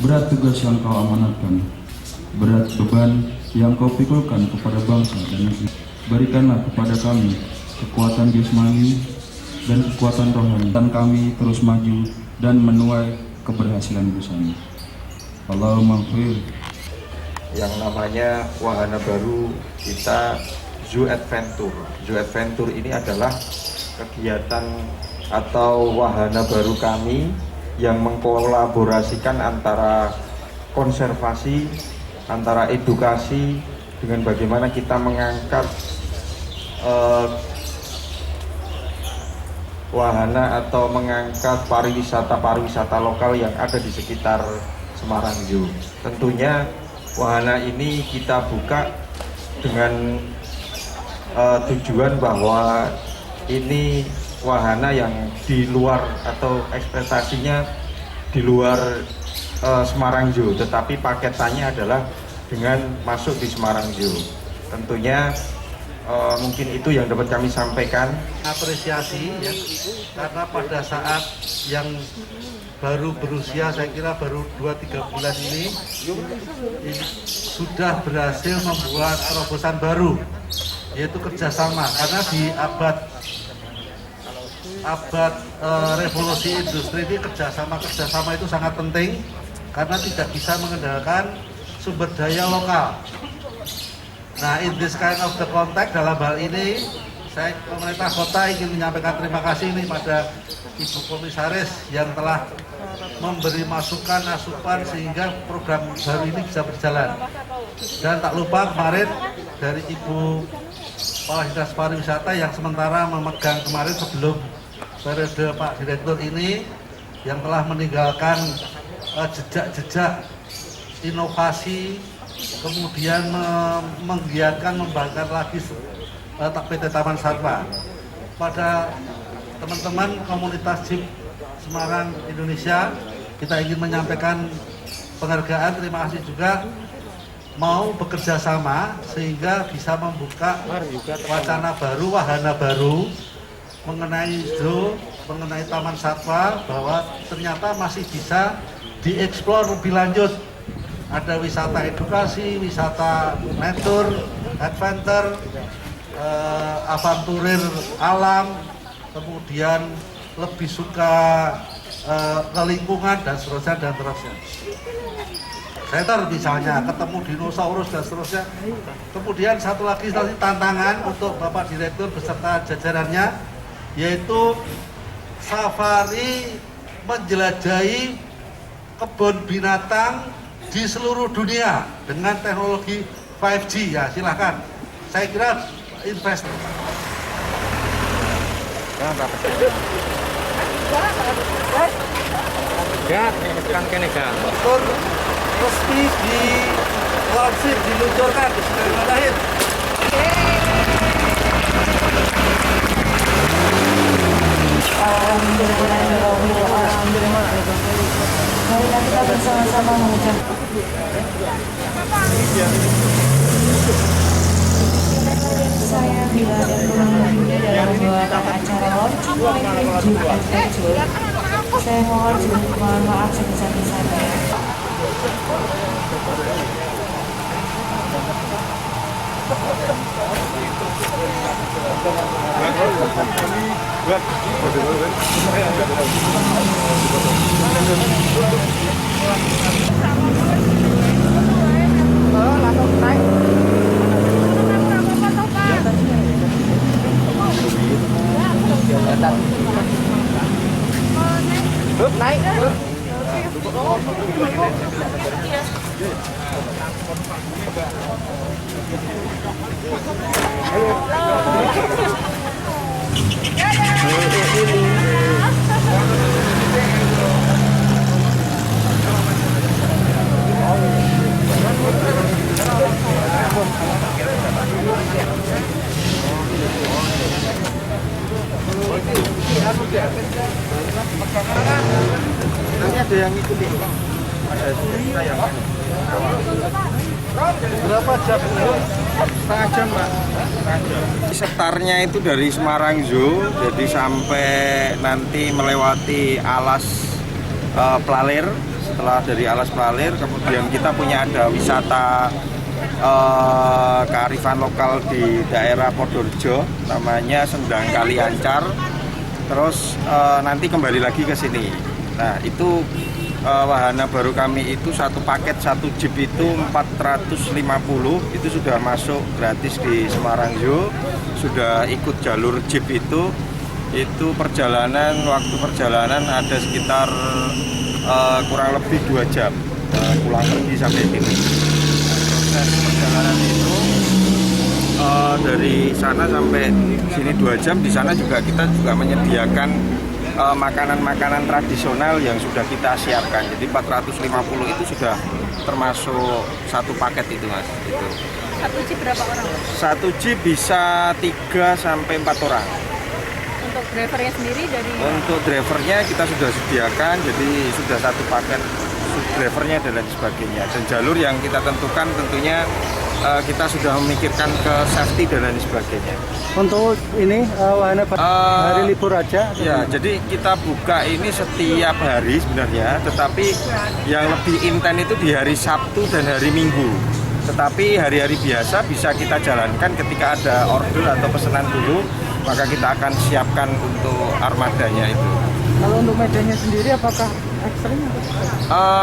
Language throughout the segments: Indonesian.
Berat tugas yang kau amanatkan, berat beban yang kau pikulkan kepada bangsa dan negeri. Berikanlah kepada kami kekuatan jasmani dan kekuatan rohani, dan kami terus maju dan menuai keberhasilan bersama. Allahumma ighfir. Yang namanya wahana baru kita Zoo Adventure. Zoo Adventure ini adalah kegiatan atau wahana baru kami yang mengkolaborasikan antara konservasi, antara edukasi, dengan bagaimana kita mengangkat wahana atau mengangkat pariwisata lokal yang ada di sekitar Semarang Zoo. Tentunya wahana ini kita buka dengan tujuan bahwa ini wahana yang di luar atau ekspektasinya di luar Semarang Zoo, tetapi paketannya adalah dengan masuk di Semarang Zoo. Tentunya mungkin itu yang dapat kami sampaikan. Apresiasi ya, karena pada saat yang baru berusia, saya kira baru 2-3 bulan ini sudah berhasil membuat terobosan baru, yaitu kerjasama. Karena di abad revolusi industri ini kerjasama itu sangat penting, karena tidak bisa mengandalkan sumber daya lokal. Nah, in this kind of the context, dalam hal ini pemerintah kota ingin menyampaikan terima kasih nih pada Ibu Komisaris yang telah memberi masukan asupan sehingga program baru ini bisa berjalan. Dan tak lupa kemarin dari Ibu Kepala Dinas Pariwisata yang sementara memegang kemarin sebelum periode Pak Direktur ini, yang telah meninggalkan jejak-jejak inovasi, kemudian menggiatkan membangkitkan lagi PT Taman Satwa. Pada teman-teman komunitas Jeep Semarang Indonesia, kita ingin menyampaikan penghargaan, terima kasih juga mau bekerja sama sehingga bisa membuka wacana baru, wahana baru mengenai zoo, mengenai Taman Satwa, bahwa ternyata masih bisa dieksplor lebih lanjut. Ada wisata edukasi, wisata nature, adventure, avanturir alam, kemudian lebih suka ke lingkungan dan seterusnya. Center misalnya, ketemu dinosaurus dan seterusnya. Kemudian satu lagi tantangan untuk Bapak Direktur beserta jajarannya, yaitu safari menjelajahi kebun binatang di seluruh dunia dengan teknologi 5G. Ya, silahkan. Saya kira invest. Resmi di lansir, diluncurkan, bismillahirrahmanirrahim. Marilah kita bersama-sama mengucap. Saya Bila dan teman-teman muda dalam membawakan acara launching live Zoo Adventure. Saya mohon maaf sebesar-besarnya. Langsung naik. Nanti ada yang ikutin. Ada yang Berapa jam? setengah jam, Pak. Setarnya itu dari Semarang Zoo, jadi sampai nanti melewati Alas Plalir. Setelah dari Alas Plalir, kemudian kita punya ada wisata kearifan lokal di daerah Podorjo, namanya Sendang Kaliancar. Terus nanti kembali lagi ke sini. Nah, itu wahana baru kami itu satu paket, satu jeep itu 450, itu sudah masuk gratis di Semarang Zoo, sudah ikut jalur jeep itu waktu perjalanan ada sekitar kurang lebih 2 jam pulang pergi sampai sini. Proses perjalanan itu dari sana sampai sini 2 jam, di sana juga kita menyediakan makanan-makanan tradisional yang sudah kita siapkan. Jadi 450 itu sudah termasuk satu paket itu, Mas. Itu. Satu jeep berapa orang? Satu jeep bisa 3 sampai 4 orang. Untuk drivernya sendiri dari? Untuk drivernya kita sudah sediakan, jadi sudah satu paket drivernya dan lain sebagainya. Dan jalur yang kita tentukan tentunya kita sudah memikirkan ke safety dan lain sebagainya. Untuk ini wahana hari libur aja? Ya, jadi kita buka ini setiap hari sebenarnya, tetapi yang lebih intens itu di hari Sabtu dan hari Minggu. Tetapi hari-hari biasa bisa kita jalankan ketika ada order atau pesanan dulu, maka kita akan siapkan untuk armadanya itu. Kalau untuk medannya sendiri apakah ekstrim?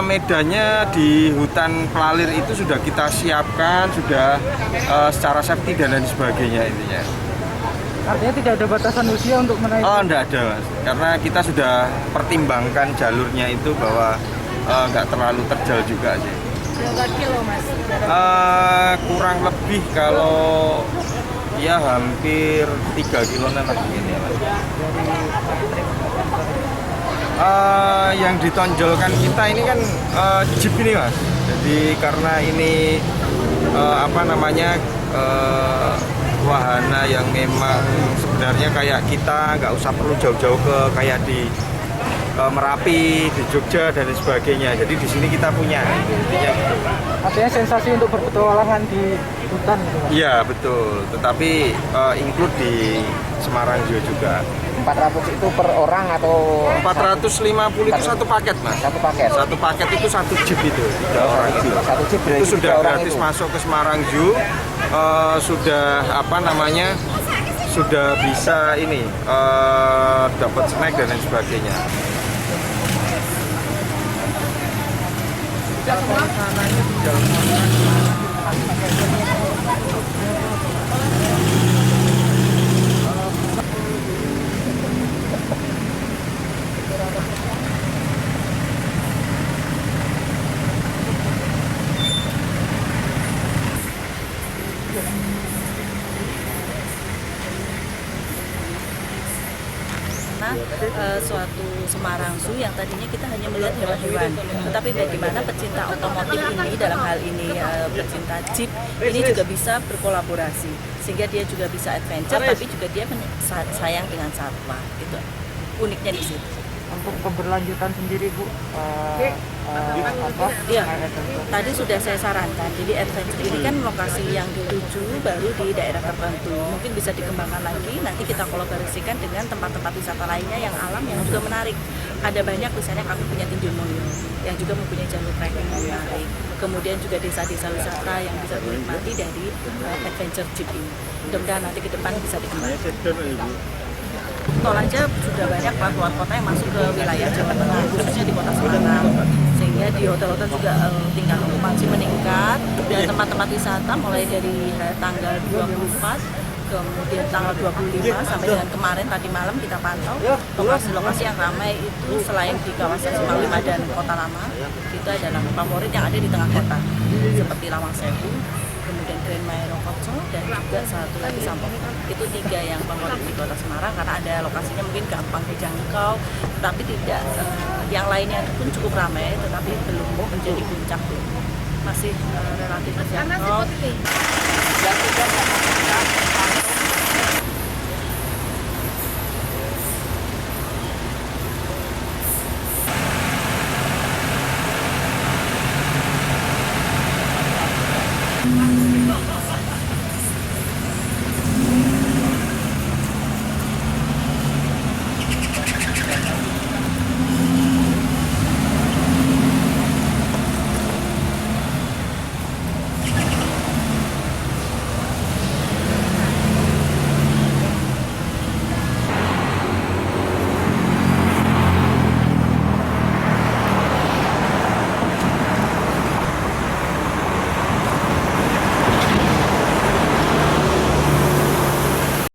Medannya di hutan Plalir itu sudah kita siapkan, sudah secara safety dan lain sebagainya intinya. Artinya tidak ada batasan usia untuk menaiki? Oh, enggak ada, Mas. Karena kita sudah pertimbangkan jalurnya itu bahwa nggak terlalu terjal juga sih. Berapa kilo, Mas? Kurang lebih kalau ya hampir 3 kiloan lah mungkin ya, Mas. Yang ditonjolkan kita ini kan jeep ini, Mas. Jadi karena ini wahana yang memang sebenarnya kayak kita nggak usah perlu jauh-jauh ke kayak di Merapi, di Jogja dan lain sebagainya. Jadi di sini kita punya. Artinya sensasi untuk berpetualangan di hutan? Iya, betul. Tetapi include di Semarang juga. 400 itu per orang atau 450 itu satu paket, Mas. satu paket? Satu paket itu satu jeep itu, 3 orang itu. Satu jeep dari Itu sudah 3 orang gratis itu. masuk ke Semarang Zoo. Sudah sudah bisa ini dapat snack dan lain sebagainya. Suatu Semarang Zoo yang tadinya kita hanya melihat hewan-hewan, tetapi bagaimana pecinta otomotif ini, dalam hal ini pecinta Jeep ini juga bisa berkolaborasi, sehingga dia juga bisa adventure, tapi juga dia sayang dengan satwa. Itu uniknya di situ. Untuk keberlanjutan sendiri, Bu, Iya, tadi sudah saya sarankan. Jadi adventure ini kan lokasi yang dituju baru di daerah tertentu. Mungkin bisa dikembangkan lagi. Nanti kita kolaborasikan dengan tempat-tempat wisata lainnya yang alam yang juga menarik. Ada banyak, misalnya kami punya Tinjau Mulyo yang juga mempunyai jalur trekking yang menarik. Kemudian juga desa-desa wisata yang bisa dinikmati dari adventure jeep ini. Mudah-mudahan nanti ke depan bisa dikembangkan. Tol aja sudah banyak luar kota yang masuk ke wilayah Jawa Tengah, khususnya di kota Semarang, sehingga di hotel-hotel juga tingkat okupansi meningkat, dan tempat-tempat wisata mulai dari tanggal 24 kemudian tanggal 25 sampai dengan kemarin tadi malam kita pantau lokasi-lokasi yang ramai itu selain di kawasan Simpang 5 dan Kota Lama, itu adalah favorit yang ada di tengah kota seperti Lawang Sewu, kemudian Grand Maero Kocok, dan juga satu lagi Sampok. Itu 3 yang favorit di kota Semarang karena ada lokasinya mungkin gampang dijangkau, tapi tidak yang lainnya pun cukup ramai, tetapi belum menjadi puncak, masih relatif terjangkau.